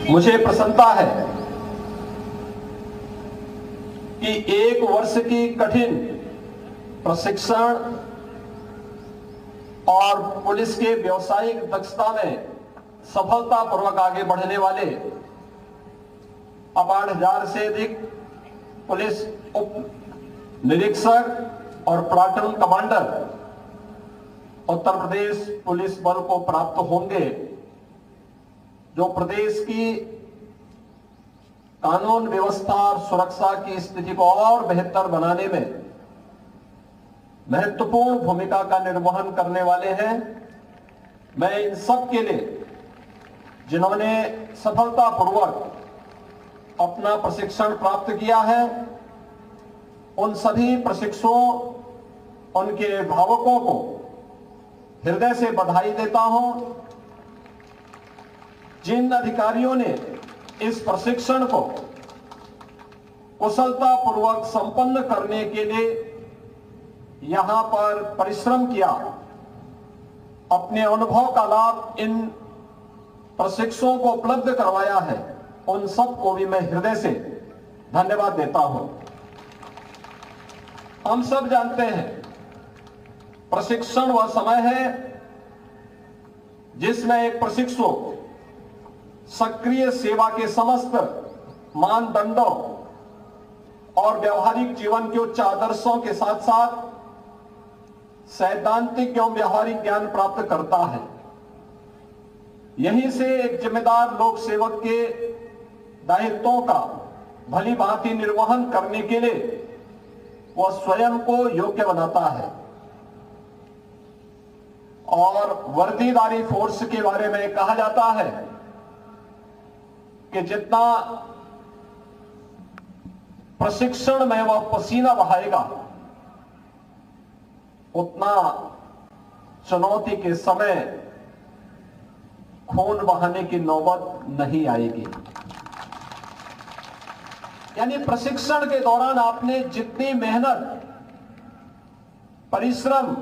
मुझे प्रसन्नता है कि 1 वर्ष की कठिन प्रशिक्षण और पुलिस के व्यावसायिक दक्षता में सफलतापूर्वक आगे बढ़ने वाले अब 8,000 से अधिक पुलिस उप निरीक्षक और platoon commander Uttar Pradesh police बल को प्राप्त होंगे, जो प्रदेश की कानून व्यवस्था और सुरक्षा की स्थिति को और बेहतर बनाने में महत्वपूर्ण भूमिका का निर्वहन करने वाले हैं। मैं इन सब के लिए, जिन्होंने सफलतापूर्वक अपना प्रशिक्षण प्राप्त किया है, उन सभी प्रशिक्षुओं, उनके अभिभावकों को हृदय से बधाई देता हूं। जिन अधिकारियों ने इस प्रशिक्षण को कुशलतापूर्वक संपन्न करने के लिए यहां पर परिश्रम किया, अपने अनुभव का लाभ इन प्रशिक्षुओं को उपलब्ध करवाया है, उन सबको भी मैं हृदय से धन्यवाद देता हूं। हम सब जानते हैं, प्रशिक्षण वह समय है जिसमें एक प्रशिक्षु सक्रिय सेवा के समस्त मानदंडों और व्यवहारिक जीवन के उच्च आदर्शों के साथ साथ सैद्धांतिक एवं व्यवहारिक ज्ञान प्राप्त करता है। यहीं से एक जिम्मेदार लोक सेवक के दायित्वों का भली भांति निर्वहन करने के लिए वह स्वयं को योग्य बनाता है। और वर्दीधारी फोर्स के बारे में कहा जाता है कि जितना प्रशिक्षण में वह पसीना बहाएगा, उतना चुनौती के समय खून बहाने की नौबत नहीं आएगी। यानी प्रशिक्षण के दौरान आपने जितनी मेहनत, परिश्रम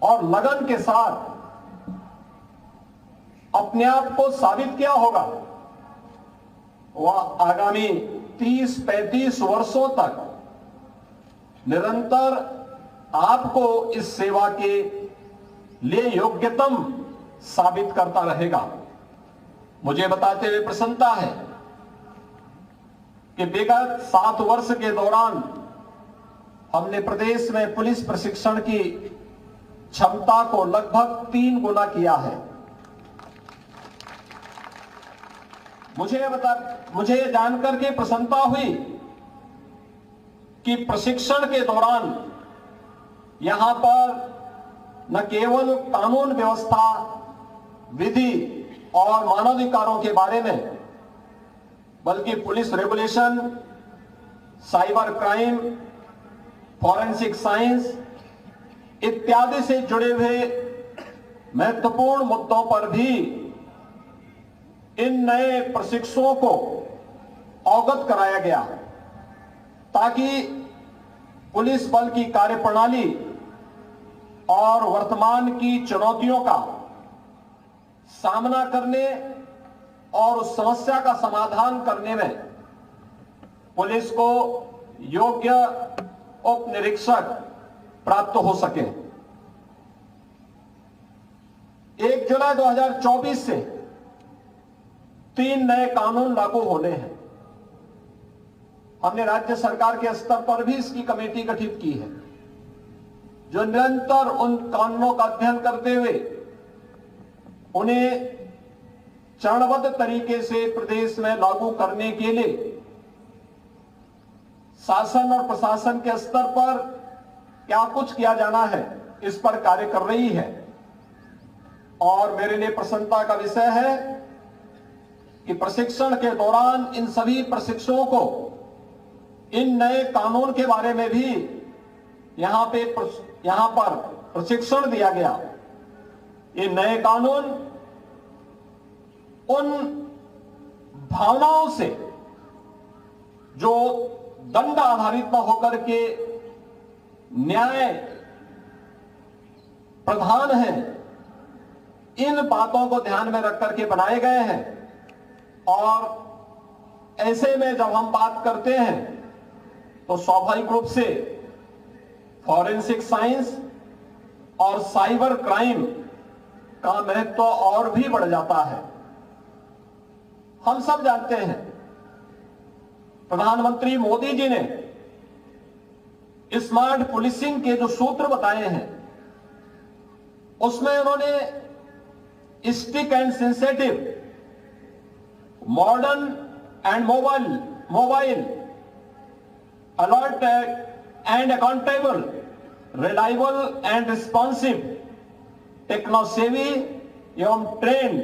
और लगन के साथ अपने आप को साबित किया होगा, वह आगामी 30-35 वर्षों तक निरंतर आपको इस सेवा के लिए योग्यतम साबित करता रहेगा। मुझे बताते हुए प्रसन्नता है कि विगत 7 वर्ष के दौरान हमने प्रदेश में पुलिस प्रशिक्षण की क्षमता को लगभग 3 गुना किया है। मुझे जानकर के प्रसन्नता हुई कि प्रशिक्षण के दौरान यहां पर न केवल कानून व्यवस्था, विधि और मानवाधिकारों के बारे में, बल्कि police regulation, cyber crime, forensic science इत्यादि से जुड़े हुए महत्वपूर्ण मुद्दों पर भी इन नए प्रशिक्षुओं को अवगत कराया गया, ताकि पुलिस बल की कार्यप्रणाली और वर्तमान की चुनौतियों का सामना करने और उस समस्या का समाधान करने में पुलिस को योग्य उप निरीक्षक प्राप्त हो सके। 1 जुलाई 2024 से 3 नए कानून लागू होने हैं। हमने राज्य सरकार के स्तर पर भी इसकी कमेटी गठित की है, जो निरंतर उन कानूनों का अध्ययन करते हुए उन्हें चरणबद्ध तरीके से प्रदेश में लागू करने के लिए शासन और प्रशासन के स्तर पर क्या कुछ किया जाना है, इस पर कार्य कर रही है। और मेरे लिए प्रसन्नता का विषय है कि प्रशिक्षण के दौरान इन सभी प्रशिक्षुओं को इन नए कानून के बारे में भी यहां पर प्रशिक्षण दिया गया। ये नए कानून उन भावनाओं से जो दंड आधारित न होकर के न्याय प्रधान है, इन बातों को ध्यान में रख करके बनाए गए हैं। और ऐसे में जब हम बात करते हैं तो स्वाभाविक रूप से फॉरेंसिक साइंस और साइबर क्राइम का महत्व और भी बढ़ जाता है। हम सब जानते हैं प्रधानमंत्री मोदी जी ने स्मार्ट पुलिसिंग के जो सूत्र बताए हैं उसमें उन्होंने strict and sensitive, modern and mobile, alert and accountable, reliable and responsive, techno savvy एवं ट्रेंड,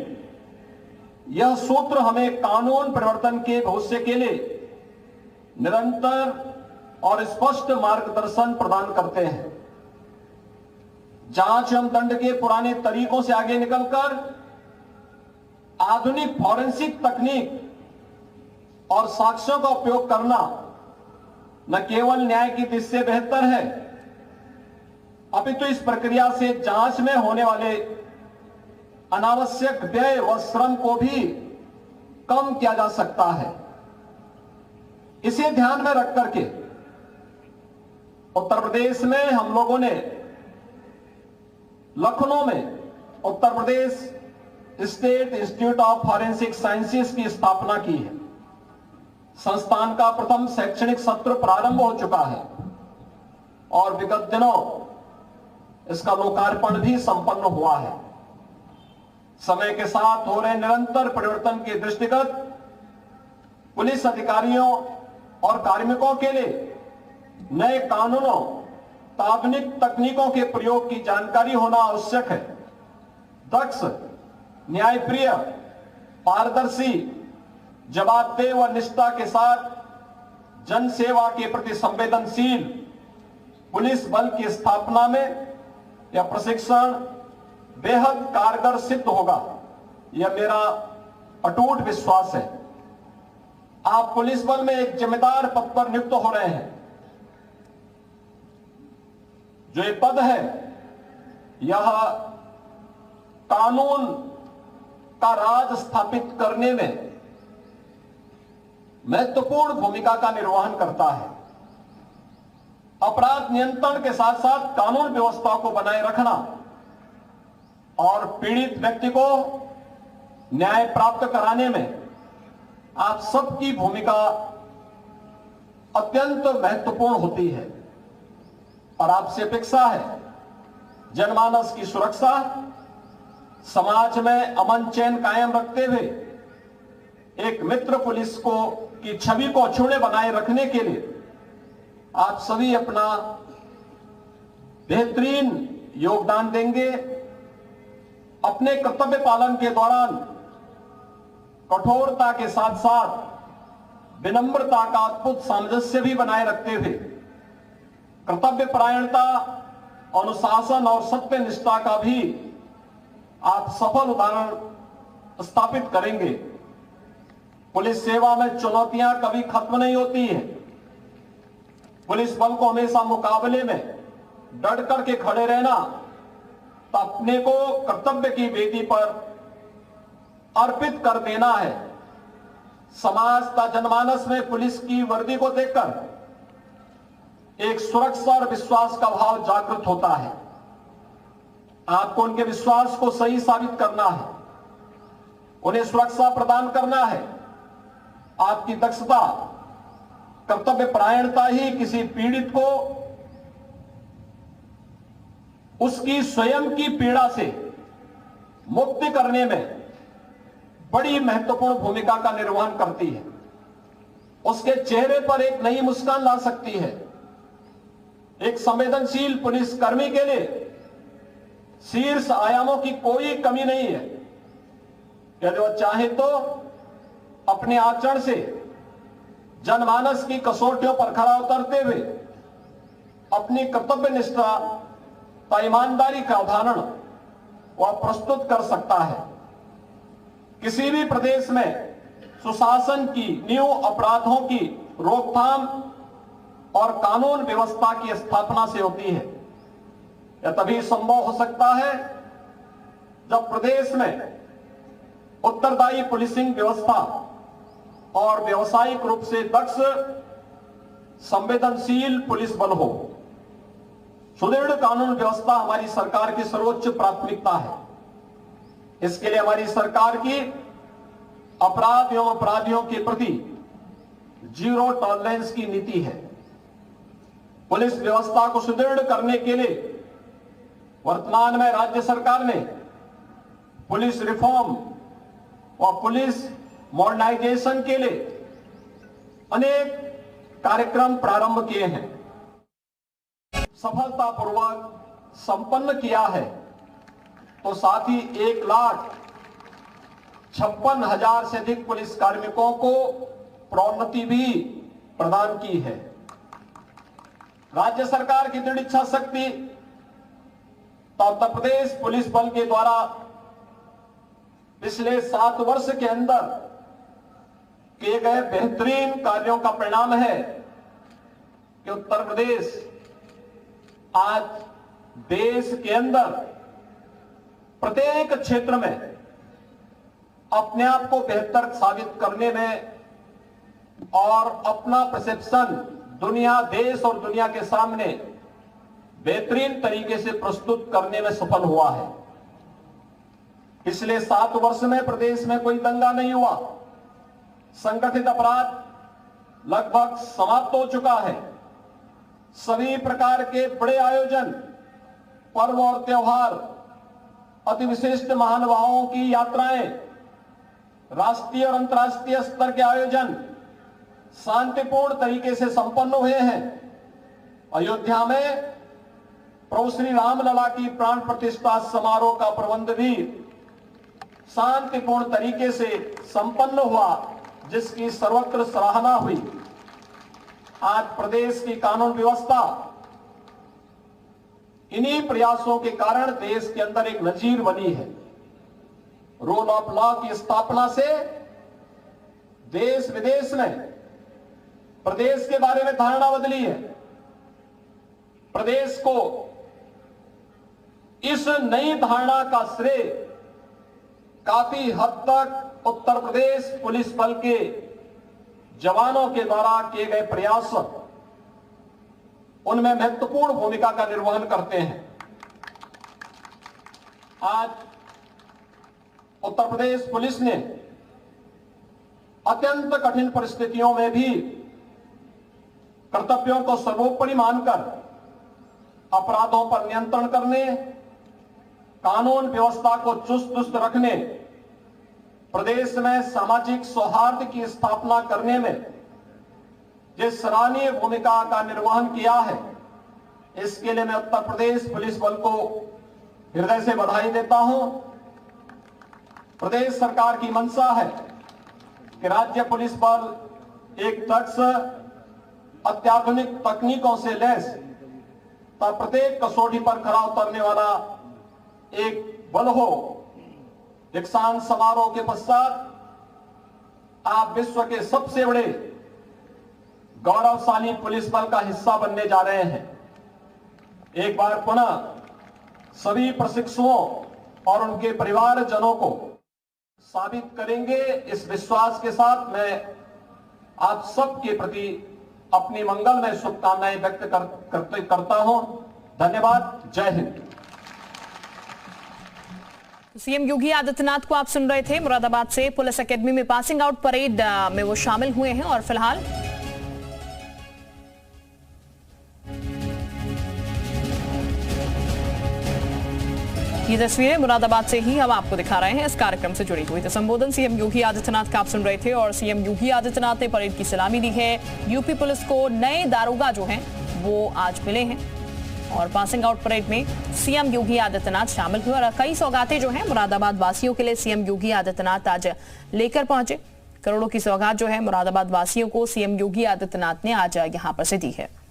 यह सूत्र हमें कानून परिवर्तन के भविष्य के लिए निरंतर और स्पष्ट मार्गदर्शन प्रदान करते हैं। जांच एवं दंड के पुराने तरीकों से आगे निकलकर आधुनिक फॉरेंसिक तकनीक और साक्ष्यों का उपयोग करना न केवल न्याय की दृष्टि से बेहतर है, अपितु इस प्रक्रिया से जांच में होने वाले अनावश्यक व्यय व श्रम को भी कम किया जा सकता है। इसे ध्यान में रख करके उत्तर प्रदेश में हम लोगों ने लखनऊ में Uttar Pradesh state institute of forensic sciences की स्थापना की है। संस्थान का प्रथम शैक्षणिक सत्र प्रारंभ हो चुका है और विगत दिनों इसका लोकार्पण भी संपन्न हुआ है। समय के साथ हो रहे निरंतर परिवर्तन के दृष्टिगत पुलिस अधिकारियों और कार्मिकों के लिए नए कानूनों, आधुनिक तकनीकों के प्रयोग की जानकारी होना आवश्यक है। दक्ष, न्यायप्रिय, पारदर्शी, जवाबदेह व निष्ठा के साथ जन सेवा के प्रति संवेदनशील पुलिस बल की स्थापना में यह प्रशिक्षण बेहद कारगर सिद्ध होगा, यह मेरा अटूट विश्वास है। आप पुलिस बल में एक जिम्मेदार पद पर नियुक्त हो रहे हैं। जो ये पद है यह कानून का राज स्थापित करने में महत्वपूर्ण भूमिका का निर्वहन करता है। अपराध नियंत्रण के साथ साथ कानून व्यवस्था को बनाए रखना और पीड़ित व्यक्ति को न्याय प्राप्त कराने में आप सबकी भूमिका अत्यंत महत्वपूर्ण होती है और आपसे अपेक्षा है जनमानस की सुरक्षा, समाज में अमन चैन कायम रखते हुए एक मित्र पुलिस को की छवि को अछूते बनाए रखने के लिए आप सभी अपना बेहतरीन योगदान देंगे। अपने कर्तव्य पालन के दौरान कठोरता के साथ साथ विनम्रता का अद्भुत सामंजस्य भी बनाए रखते हुए कर्तव्य परायणता, अनुशासन और सत्य निष्ठा का भी आप सफल उदाहरण स्थापित करेंगे। पुलिस सेवा में चुनौतियां कभी खत्म नहीं होती है। पुलिस बल को हमेशा मुकाबले में डट करके खड़े रहना, तो अपने को कर्तव्य की वेदी पर अर्पित कर देना है। समाज का जनमानस में पुलिस की वर्दी को देखकर एक सुरक्षा और विश्वास का भाव जागृत होता है। आपको उनके विश्वास को सही साबित करना है, उन्हें सुरक्षा प्रदान करना है। आपकी दक्षता, कर्तव्य परायणता ही किसी पीड़ित को उसकी स्वयं की पीड़ा से मुक्ति करने में बड़ी महत्वपूर्ण भूमिका का निर्वहन करती है। उसके चेहरे पर एक नई मुस्कान ला सकती है। एक संवेदनशील पुलिसकर्मी के लिए शीर्ष आयामों की कोई कमी नहीं है। यदि वह चाहे तो अपने आचरण से जनमानस की कसौटियों पर खरा उतरते हुए अपनी कर्तव्य निष्ठा व ईमानदारी का उदाहरण वह प्रस्तुत कर सकता है। किसी भी प्रदेश में सुशासन की नींव अपराधों की रोकथाम और कानून व्यवस्था की स्थापना से होती है। यह तभी संभव हो सकता है जब प्रदेश में उत्तरदायी पुलिसिंग व्यवस्था और व्यवसायिक रूप से दक्ष संवेदनशील पुलिस बल हो। सुदृढ़ कानून व्यवस्था हमारी सरकार की सर्वोच्च प्राथमिकता है। इसके लिए हमारी सरकार की अपराध एवं अपराधियों के प्रति जीरो टॉलरेंस की नीति है। पुलिस व्यवस्था को सुदृढ़ करने के लिए वर्तमान में राज्य सरकार ने पुलिस रिफॉर्म और पुलिस मॉडर्नाइजेशन के लिए अनेक कार्यक्रम प्रारंभ किए हैं, सफलतापूर्वक संपन्न किया है। तो साथ ही 1,56,000 से अधिक पुलिस कार्मिकों को प्रोन्नति भी प्रदान की है। राज्य सरकार की दृढ़ इच्छा शक्ति तो उत्तर प्रदेश पुलिस बल के द्वारा पिछले 7 वर्ष के अंदर किए गए बेहतरीन कार्यों का परिणाम है कि उत्तर प्रदेश आज देश के अंदर प्रत्येक क्षेत्र में अपने आप को बेहतर साबित करने में और अपना परसेप्शन दुनिया, देश और दुनिया के सामने बेहतरीन तरीके से प्रस्तुत करने में सफल हुआ है। पिछले 7 वर्ष में प्रदेश में कोई दंगा नहीं हुआ। संगठित अपराध लगभग समाप्त हो चुका है। सभी प्रकार के बड़े आयोजन, पर्व और त्योहार, अति विशिष्ट महानुभावों की यात्राएं, राष्ट्रीय और अंतर्राष्ट्रीय स्तर के आयोजन शांतिपूर्ण तरीके से संपन्न हुए हैं। अयोध्या में प्रभु श्री रामलला की प्राण प्रतिष्ठा समारोह का प्रबंध भी शांतिपूर्ण तरीके से संपन्न हुआ, जिसकी सर्वत्र सराहना हुई। आज प्रदेश की कानून व्यवस्था इन्हीं प्रयासों के कारण देश के अंदर एक नजीर बनी है। रूल ऑफ लॉ की स्थापना से देश विदेश में प्रदेश के बारे में धारणा बदली है। प्रदेश को इस नई धारणा का श्रेय काफी हद तक उत्तर प्रदेश पुलिस बल के जवानों के द्वारा किए गए प्रयास उनमें महत्वपूर्ण भूमिका का निर्वहन करते हैं। आज उत्तर प्रदेश पुलिस ने अत्यंत कठिन परिस्थितियों में भी कर्तव्यों को सर्वोपरि मानकर अपराधों पर नियंत्रण करने, कानून व्यवस्था को चुस्त रखने, प्रदेश में सामाजिक सौहार्द की स्थापना करने में जिस सराहनीय भूमिका का निर्वहन किया है, इसके लिए मैं उत्तर प्रदेश पुलिस बल को हृदय से बधाई देता हूं। प्रदेश सरकार की मंशा है कि राज्य पुलिस बल एक दक्ष, अत्याधुनिक तकनीकों से लैस तथा प्रत्येक कसौटी पर खरा उतरने वाला एक बल हो। दीक्षांत समारोह के पश्चात आप विश्व के सबसे बड़े गौरवशाली पुलिस बल का हिस्सा बनने जा रहे हैं। एक बार पुनः सभी प्रशिक्षुओं और उनके परिवारजनों को साबित करेंगे, इस विश्वास के साथ मैं आप सबके प्रति अपनी मंगलमय शुभकामनाएं व्यक्त करता हूं। धन्यवाद। जय हिंद। सीएम योगी आदित्यनाथ को आप सुन रहे थे। मुरादाबाद से पुलिस एकेडमी में पासिंग आउट परेड में वो शामिल हुए हैं और फिलहाल ये तस्वीरें मुरादाबाद से ही हम आपको दिखा रहे हैं इस कार्यक्रम से जुड़ी हुई। तो संबोधन सीएम योगी आदित्यनाथ का आप सुन रहे थे और सीएम योगी आदित्यनाथ ने परेड की सलामी दी है। यूपी पुलिस को नए दारोगा जो हैं वो आज मिले हैं और पासिंग आउट परेड में सीएम योगी आदित्यनाथ शामिल हुए और कई सौगातें जो हैं मुरादाबाद वासियों के लिए सीएम योगी आदित्यनाथ आज लेकर पहुंचे। करोड़ों की सौगात जो है मुरादाबाद वासियों को सीएम योगी आदित्यनाथ ने आज यहां पर से दी है।